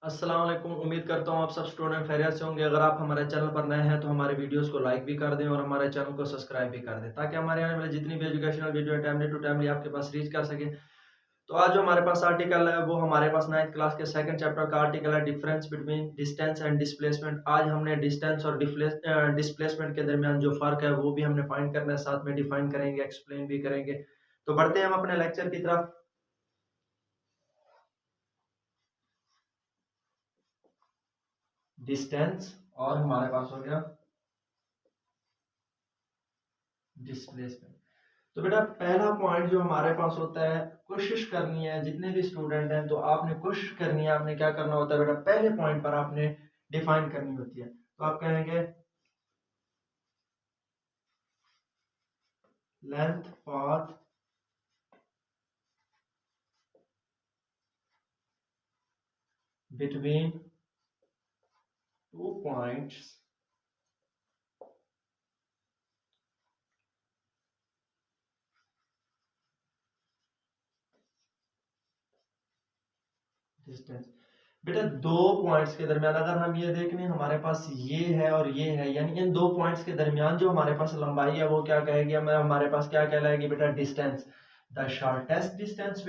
अस्सलाम वालेकुम। उम्मीद करता हूँ आप सब स्टूडेंट खैरियत से होंगे। अगर आप हमारे चैनल पर नए हैं तो हमारे वीडियोस को लाइक भी कर दें और हमारे चैनल को सब्सक्राइब भी कर दें ताकि हमारे आने वाले जितनी भी एजुकेशनल वीडियो है टाइमली टू टाइमली आपके पास रीच कर सके। तो आज जो हमारे पास आर्टिकल है वो हमारे पास 9th क्लास के सेकंड चैप्टर का आर्टिकल है difference between distance and displacement. आज हमने डिस्टेंस और डिस्प्लेसमेंट के दरमियान जो फर्क है वो भी हमने फाइंड करना है, साथ में डिफाइन करेंगे, एक्सप्लेन भी करेंगे। तो बढ़ते हैं हम अपने लेक्चर की तरफ। डिस्टेंस और हमारे पास हो गया डिस्प्लेसमेंट। तो बेटा पहला पॉइंट जो हमारे पास होता है, कोशिश करनी है जितने भी स्टूडेंट हैं तो आपने कोशिश करनी है, आपने क्या करना होता है बेटा, पहले पॉइंट पर आपने डिफाइन करनी होती है। तो आप कहेंगे length path between two points distance. बेटा दो पॉइंट्स के दरमियान अगर हम ये देख लें, हमारे पास ये है और ये है, यानी इन दो पॉइंट्स के दरमियान जो हमारे पास लंबाई है वो क्या कहेगी हमें, हमारे पास क्या कहलाएगी बेटा, distance. The shortest distance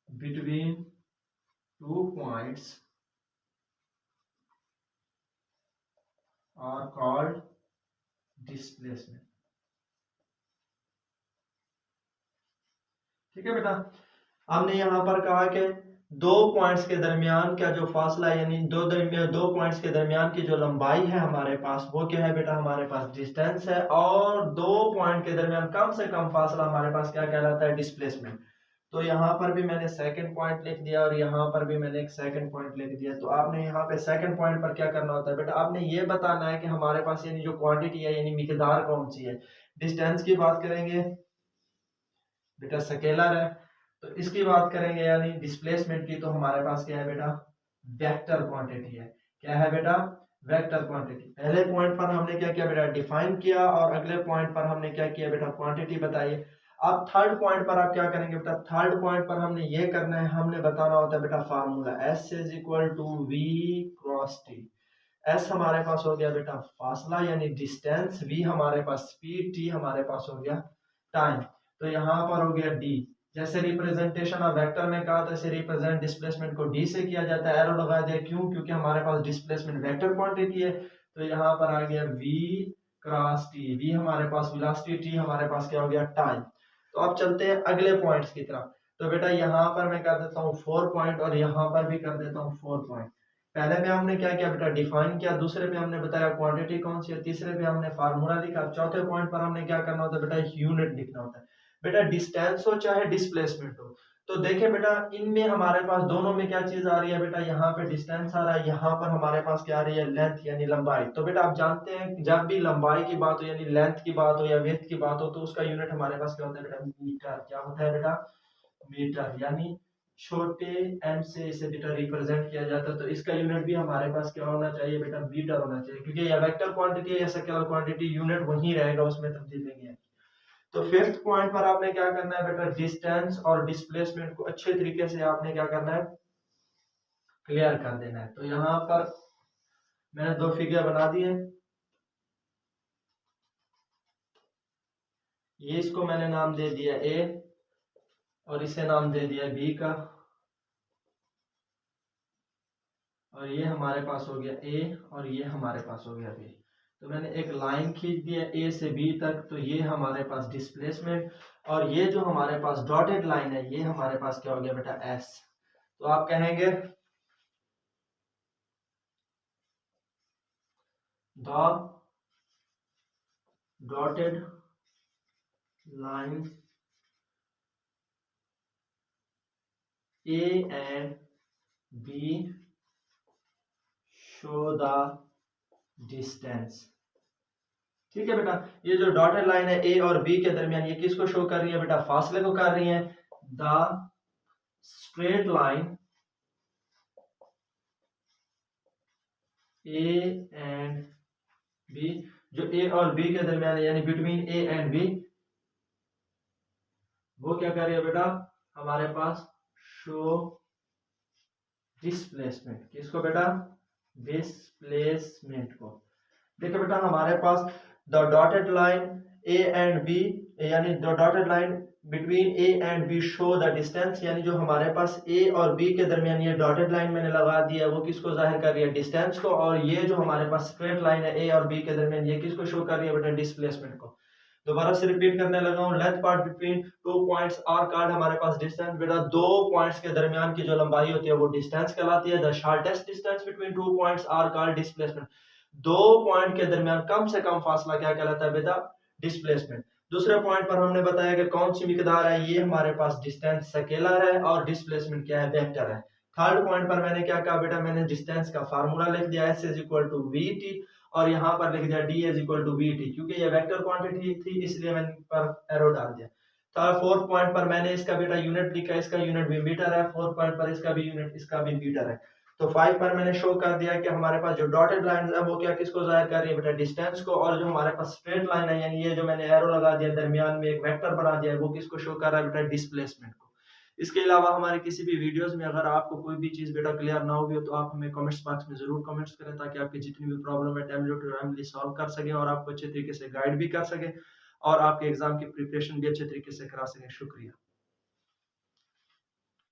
between two points are called displacement. ठीक है बेटा, हमने यहाँ पर कहा कि दो पॉइंट्स के दरमियान का जो फासला है, यानी दो पॉइंट्स के दरमियान की जो लंबाई है हमारे पास वो क्या है बेटा, हमारे पास डिस्टेंस है। और दो पॉइंट के दरमियान कम से कम फासला हमारे पास क्या कहलाता है, डिस्प्लेसमेंट। तो यहाँ पर भी मैंने सेकंड पॉइंट लिख दिया और यहाँ पर भी मैंने एक सेकंड पॉइंट लिख दिया। तो आपने यहाँ पे सेकंड पॉइंट पर क्या करना होता है बेटा, आपने ये बताना है कि हमारे पास यानी जो क्वांटिटी है यानी मिकदार कौन सी है। डिस्टेंस की बात करेंगे बेटा, स्केलर है। तो इसकी बात करेंगे यानी डिस्प्लेसमेंट की, तो हमारे पास क्या है बेटा, वेक्टर क्वांटिटी है। क्या है बेटा, वेक्टर क्वांटिटी। पहले पॉइंट पर हमने क्या किया बेटा, डिफाइन किया, और अगले पॉइंट पर हमने क्या किया बेटा, क्वांटिटी बताई। अब थर्ड पॉइंट पर आप क्या करेंगे बेटा, थर्ड पॉइंट पर हमने ये करना है, हमने बताना होता है बेटा formula s is equal to v cross t. S हमारे पास हो गया बेटा फासला यानी डिस्टेंस, वी हमारे पास स्पीड, टी हमारे पास हो गया टाइम। तो यहाँ पर हो गया डी। जैसे रिप्रेजेंटेशन ऑफ वेक्टर में कहा था, ऐसे रिप्रेजेंट डिस्प्लेसमेंट को डी से किया जाता है। एरो लगा दिया, क्यों, क्योंकि हमारे पास डिस्प्लेसमेंट वेक्टर क्वांटिटी है। तो यहाँ पर आ गया v क्रॉस टी, v हमारे पास वेलोसिटी, टी हमारे पास क्या हो गया, टाइम। तो अब चलते हैं अगले पॉइंट्स की तरफ। तो बेटा यहाँ पर मैं कर देता हूँ 4 पॉइंट और यहाँ पर भी कर देता हूँ 4 पॉइंट। पहले पे हमने क्या किया बेटा, डिफाइन किया। दूसरे पे हमने बताया क्वांटिटी कौन सी है। तीसरे पे हमने फार्मूला लिखा। चौथे पॉइंट पर हमने क्या करना होता है बेटा, यूनिट लिखना होता है। बेटा डिस्टेंस हो चाहे डिस्प्लेसमेंट हो, तो देखें बेटा इनमें हमारे पास दोनों में क्या चीज आ रही है बेटा, यहाँ पे डिस्टेंस आ रहा है, यहाँ पर हमारे पास क्या आ रही है, लेंथ यानी लंबाई। तो बेटा आप जानते हैं कि जब भी लंबाई की बात हो यानी लेंथ की बात हो या विड्थ की बात हो, तो उसका यूनिट हमारे पास क्या होता है बेटा, मीटर। क्या होता है बेटा, मीटर। यानी छोटे m से इसे बेटा रिप्रेजेंट किया जाता है। तो इसका यूनिट भी हमारे पास क्या होना चाहिए बेटा, मीटर होना चाहिए, क्योंकि यह वेक्टर क्वांटिटी है या स्केलर क्वांटिटी, यूनिट वही रहेगा, उसमें तब्दील नहीं है। तो फिफ्थ पॉइंट पर आपने क्या करना है बेटा, डिस्टेंस और डिस्प्लेसमेंट को अच्छे तरीके से आपने क्या करना है, क्लियर कर देना है। तो यहाँ पर मैंने दो फिगर बना दिए। ये इसको मैंने नाम दे दिया ए और इसे नाम दे दिया बी का, और ये हमारे पास हो गया ए और ये हमारे पास हो गया बी। तो मैंने एक लाइन खींच दिया ए से बी तक, तो ये हमारे पास डिस्प्लेसमेंट, और ये जो हमारे पास डॉटेड लाइन है ये हमारे पास क्या हो गया बेटा, एस। तो आप कहेंगे the dotted line A and B show the distance। ठीक है बेटा, ये जो डॉटेड लाइन है ए और बी के दरमियान, ये किसको शो कर रही है बेटा, फासले को कर रही है। The straight line A and B, जो ए और बी के दरमियान है यानी बिटवीन ए एंड बी, वो क्या कर रही है बेटा हमारे पास शो डिस्प्लेसमेंट, किसको बेटा डिस्प्लेसमेंट को। देखिए बेटा हमारे पास the dotted line A and B यानी the dotted line between A and B show the distance, यानी जो हमारे पास ए और बी के दरमियान ये डॉटेड लाइन मैंने लगा दिया है वो किसको जाहिर कर रही है डिस्टेंस को, और ये जो हमारे पास स्ट्रेट लाइन है ए और बी के दरमियान ये किसको शो कर रही है बेटा डिस्प्लेसमेंट को। दोबारा से रिपीट करने लगा हूँ, length part between two points are called हमारे पास डिस्टेंस, बेटा दो पॉइंट्स के दरमियान की जो लंबाई होती है वो डिस्टेंस कहलाती है। The shortest distance between two points are called displacement, दो पॉइंट के दरमियान कम से कम फासला क्या कहलाता है बेटा डिस्प्लेसमेंट। दूसरे पॉइंट पर हमने बताया कि कौन सी मिकदार है, ये हमारे पास डिस्टेंस स्केलर है और डिस्प्लेसमेंट क्या है वेक्टर है। थर्ड पॉइंट पर मैंने क्या कहा बेटा मैंने डिस्टेंस का फार्मूला लिख दिया s is equal to v t और यहाँ पर लिख दिया d is equal to v t, क्योंकि ये वेक्टर क्वांटिटी थी इसलिए मैंने पर एरो डाल दिया। तो फोर्थ पॉइंट पर मैंने इसका बेटा यूनिट लिखा, इसका यूनिट भी मीटर है, फोर्थ पॉइंट पर इसका भी यूनिट इसका भी मीटर है। तो 5 पर मैंने शो कर दिया कि हमारे पास जो डॉटेड लाइन है वो क्या किसको जाहिर कर रही है बेटा डिस्टेंस को, और जो हमारे पास स्ट्रेट लाइन है यानी ये जो मैंने एरो लगा दिया दरमियान में एक वेक्टर बना दिया है वो किसको शो कर रहा है बेटा डिस्प्लेसमेंट को। इसके अलावा हमारे किसी भी वीडियोस में अगर आपको कोई भी चीज बेटा क्लियर ना होगी तो आप हमें कमेंट्स बॉक्स में जरूर कमेंट्स करें ताकि आपकी जितनी भी प्रॉब्लम है टाइमली सॉल्व कर सके और आपको अच्छे तरीके से गाइड भी कर सके और आपके एग्जाम की प्रिपरेशन भी अच्छे तरीके से करा सके। शुक्रिया।